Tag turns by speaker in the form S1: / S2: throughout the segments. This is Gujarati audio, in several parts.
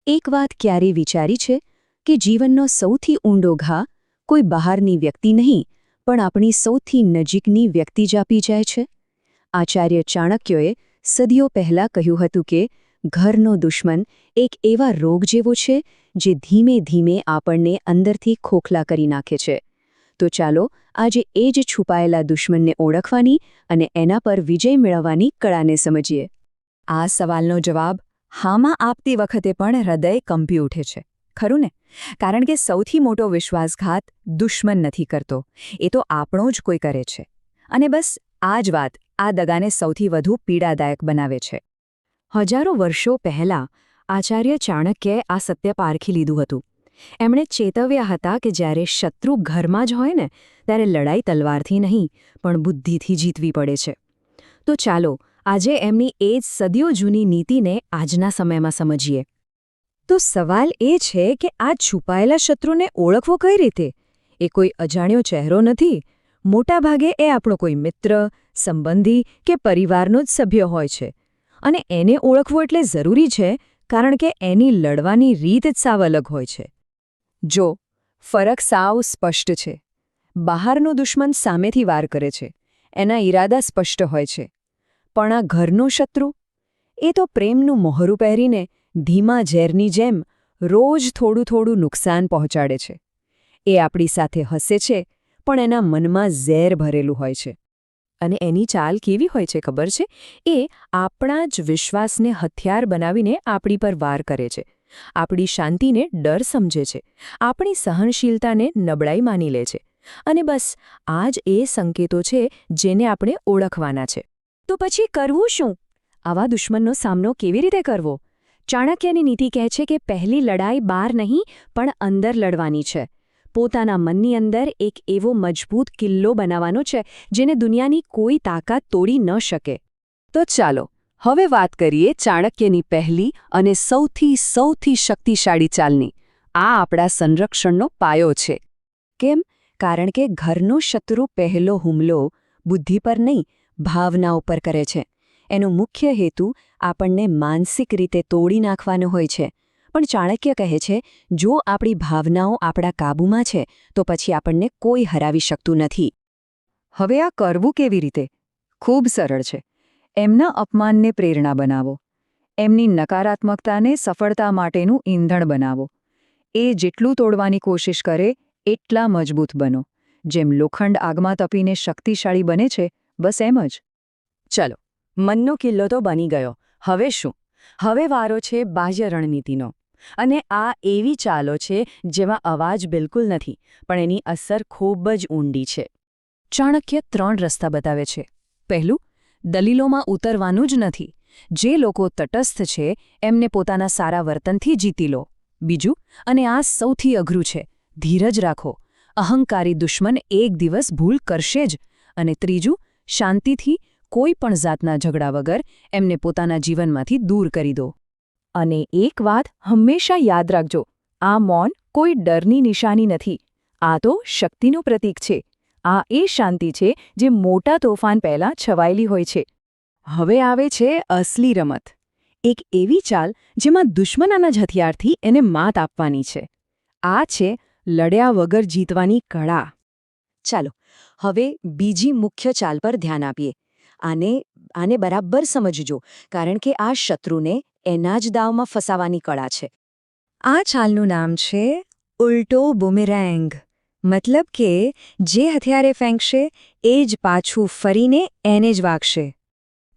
S1: એક વાત ક્યારેય વિચારી છે કે જીવનનો સૌથી ઊંડો ઘા કોઈ બહારની વ્યક્તિ નહીં પણ આપણી સૌથી નજીકની વ્યક્તિ જ આપી જાય છે? આચાર્ય ચાણક્યએ સદીઓ પહેલાં કહ્યું હતું કે ઘરનો દુશ્મન એક એવા રોગ જેવો છે જે ધીમે ધીમે આપણને અંદરથી ખોખલા કરી નાખે છે. તો ચાલો આજે એ જ છુપાયેલા દુશ્મનને ઓળખવાની અને એના પર વિજય મેળવવાની કળાને સમજીએ.
S2: આ સવાલનો જવાબ હામાં આપતી વખતે પણ હૃદય કંપી ઉઠે છે, ખરું ને? કારણ કે સૌથી મોટો વિશ્વાસઘાત દુશ્મન નથી કરતો, એ તો આપણો જ કોઈ કરે છે. અને બસ આ જ વાત આ દગાને સૌથી વધુ પીડાદાયક બનાવે છે. હજારો વર્ષો પહેલાં આચાર્ય ચાણક્યે આ સત્ય પારખી લીધું હતું. એમણે ચેતવ્યા હતા કે જ્યારે શત્રુ ઘરમાં જ હોય ને ત્યારે લડાઈ તલવારથી નહીં પણ બુદ્ધિથી જીતવી પડે છે. તો ચાલો આજે એમની એ જ સદીઓ જૂની નીતિને આજના સમયમાં સમજીએ. તો સવાલ એ છે કે આ છુપાયેલા શત્રુને ઓળખવો કઈ રીતે? એ કોઈ અજાણ્યો ચહેરો નથી. મોટાભાગે એ આપણો કોઈ મિત્ર, સંબંધી કે પરિવારનો જ સભ્ય હોય છે. અને એને ઓળખવો એટલે જરૂરી છે કારણ કે એની લડવાની રીત જ સાવ અલગ હોય છે. જો ફરક સાવ સ્પષ્ટ છે. બહારનો દુશ્મન સામેથી વાર કરે છે, એના ઈરાદા સ્પષ્ટ હોય છે. પણ આ ઘરનો શત્રુ, એ તો પ્રેમનું મોહરું પહેરીને ધીમા ઝેરની જેમ રોજ થોડું થોડું નુકસાન પહોંચાડે છે. એ આપણી સાથે હસે છે પણ એના મનમાં ઝેર ભરેલું હોય છે. અને એની ચાલ કેવી હોય છે ખબર છે? એ આપણા જ વિશ્વાસને હથિયાર બનાવીને આપણી પર વાર કરે છે. આપણી શાંતિને ડર સમજે છે, આપણી સહનશીલતાને નબળાઈ માની લે છે. અને બસ આ જ એ સંકેતો છે જેને આપણે ઓળખવાના છે. તો પછી કરવું શું? આવા દુશ્મનનો સામનો કેવી રીતે કરવો? ચાણક્યની નીતિ કહે છે કે પહેલી લડાઈ બહાર નહીં પણ અંદર લડવાની છે. પોતાના મનની અંદર એક એવો મજબૂત કિલ્લો બનાવવાનો છે જેને દુનિયાની કોઈ તાકાત તોડી ન શકે. તો ચાલો હવે વાત કરીએ ચાણક્યની પહેલી અને સૌથી શક્તિશાળી ચાલની. આ આપણા સંરક્ષણનો પાયો છે. કેમ? કારણ કે ઘરનો શત્રુ પહેલો હુમલો બુદ્ધિ પર નહીં, ભાવનાઓ પર કરે છે. એનો મુખ્ય હેતુ આપણને માનસિક રીતે તોડી નાખવાનો હોય છે. પણ ચાણક્ય કહે છે, જો આપણી ભાવનાઓ આપણા કાબૂમાં છે તો પછી આપણને કોઈ હરાવી શકતું નથી. હવે આ કરવું કેવી રીતે? ખૂબ સરળ છે. એમના અપમાનને પ્રેરણા બનાવો. એમની નકારાત્મકતાને સફળતા માટેનું ઈંધણ બનાવો. એ જેટલું તોડવાની કોશિશ કરે એટલા મજબૂત બનો. જેમ લોખંડ આગમાં તપીને શક્તિશાળી બને છે, બસ એમ જ. ચલો, મનનો કિલ્લો તો બની ગયો. હવે શું? હવે વારો છે બાહ્ય રણનીતિનો. અને આ એવી ચાલો છે જેમાં અવાજ બિલકુલ નથી, પણ એની અસર ખૂબ જ ઊંડી છે. ચાણક્ય 3 રસ્તા બતાવે છે. પહેલું, દલીલોમાં ઉતરવાનું જ નથી. જે લોકો તટસ્થ છે એમને પોતાના સારા વર્તનથી જીતી લો. બીજું, અને આ સૌથી અઘરું છે, ધીરજ રાખો. અહંકારી દુશ્મન એક દિવસ ભૂલ કરશે જ. અને ત્રીજું, શાંતિથી કોઈ પણ જાતના ઝઘડા વગર એમને પોતાના જીવનમાંથી દૂર કરી દો. અને એક વાત હંમેશા યાદ રાખજો, આ મૌન કોઈ ડરની નિશાની નથી. આ તો શક્તિનું પ્રતીક છે. આ એ શાંતિ છે જે મોટા તોફાન પહેલાં છવાયેલી હોય છે. હવે આવે છે અસલી રમત. એક એવી ચાલ જેમાં દુશ્મનાના જ હથિયારથી એને માત આપવાની છે. આ છે લડ્યા વગર જીતવાની કળા. ચાલો હવે બીજી મુખ્ય ચાલ પર ધ્યાન આપીએ. આને બરાબર સમજજો, કારણ કે આ શત્રુને એના જ દાવમાં ફસાવાની કળા છે. આ ચાલનું નામ છે ઉલટો બુમેરેંગ. મતલબ કે જે હથિયારે ફેંકશે એ જ પાછું ફરીને એને જ વાગશે.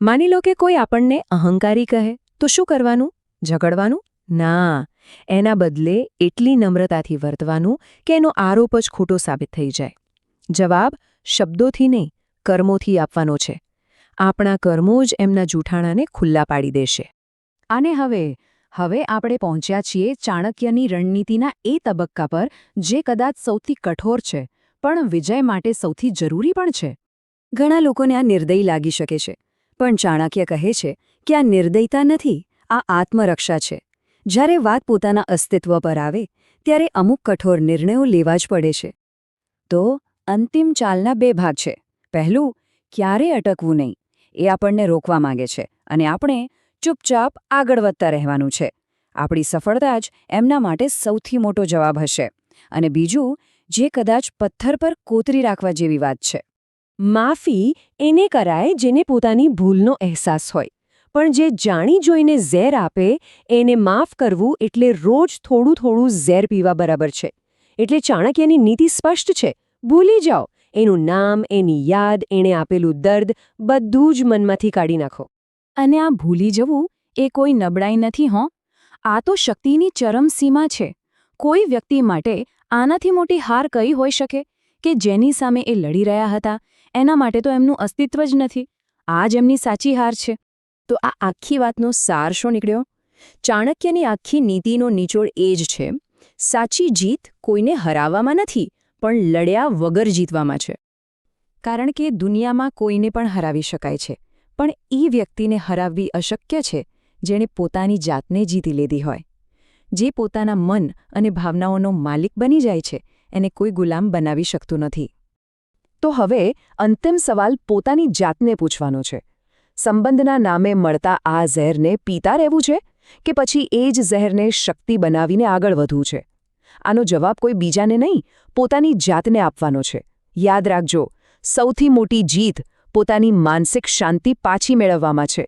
S2: માની લો કે કોઈ આપણને અહંકારી કહે તો શું કરવાનું? ઝઘડવાનું? ના. એના બદલે એટલી નમ્રતાથી વર્તવાનું કે એનો આરોપ જ ખોટો સાબિત થઈ જાય. જવાબ શબ્દોથી નહીં, કર્મોથી આપવાનો છે. આપણા કર્મો જ એમના જૂઠાણાને ખુલ્લા પાડી દેશે. અને હવે આપણે પહોંચ્યા છીએ ચાણક્યની રણનીતિના એ તબક્કા પર જે કદાચ સૌથી કઠોર છે, પણ વિજય માટે સૌથી જરૂરી પણ છે. ઘણા લોકોને આ નિર્દયી લાગી શકે છે, પણ ચાણક્ય કહે છે કે આ નિર્દયતા નથી, આ આત્મરક્ષા છે. જ્યારે વાત પોતાના અસ્તિત્વ પર આવે ત્યારે અમુક કઠોર નિર્ણયો લેવા જ પડે છે. તો અંતિમ ચાલના 2 ભાગ છે. પહેલું, ક્યારેય અટકવું નહીં. એ આપણને રોકવા માંગે છે અને આપણે ચૂપચાપ આગળ વધતા રહેવાનું છે. આપણી સફળતા જ એમના માટે સૌથી મોટો જવાબ હશે. અને બીજું, જે કદાચ પથ્થર પર કોતરી રાખવા જેવી વાત છે.
S1: માફી એને કરાય જેને પોતાની ભૂલનો અહેસાસ હોય, પણ જે જાણી જોઈને ઝેર આપે એને માફ કરવું એટલે રોજ થોડું થોડું ઝેર પીવા બરાબર છે. એટલે ચાણક્યની નીતિ સ્પષ્ટ છે. ભૂલી જાઓ, એનું નામ, એની યાદ, એણે આપેલું દર્દ બધું જ મનમાંથી કાઢી નાખો.
S2: અને આ ભૂલી જવું એ કોઈ નબળાઈ નથી હો. આ તો શક્તિની ચરમસીમા છે. કોઈ વ્યક્તિ માટે આનાથી મોટી હાર કઈ હોઈ શકે કે જેની સામે એ લડી રહ્યા હતા એના માટે તો એમનું અસ્તિત્વ જ નથી. આ જ એમની સાચી હાર છે.
S1: તો આ આખી વાતનો સાર શું નીકળ્યો? ચાણક્યની આખી નીતિનો નિચોડ એ જ છે, સાચી જીત કોઈને હરાવવામાં નથી, પણ લડ્યા વગર જીતવામાં છે.
S2: કારણ કે દુનિયામાં કોઈને પણ હરાવી શકાય છે, પણ એ વ્યક્તિને હરાવવી અશક્ય છે જેણે પોતાની જાતને જીતી લીધી હોય. જે પોતાના મન અને ભાવનાઓનો માલિક બની જાય છે એને કોઈ ગુલામ બનાવી શકતું નથી.
S1: તો હવે અંતિમ સવાલ પોતાની જાતને પૂછવાનો છે. સંબંધના નામે મળતા આ ઝેરને પીતા રહેવું છે કે પછી એ જ ઝેરને શક્તિ બનાવીને આગળ વધવું છે? આનો જવાબ કોઈ બીજાને નહીં, પોતાની જાતને આપવાનો છે. યાદ રાખજો, સૌથી મોટી જીત પોતાની માનસિક શાંતિ પાછી મેળવવામાં છે.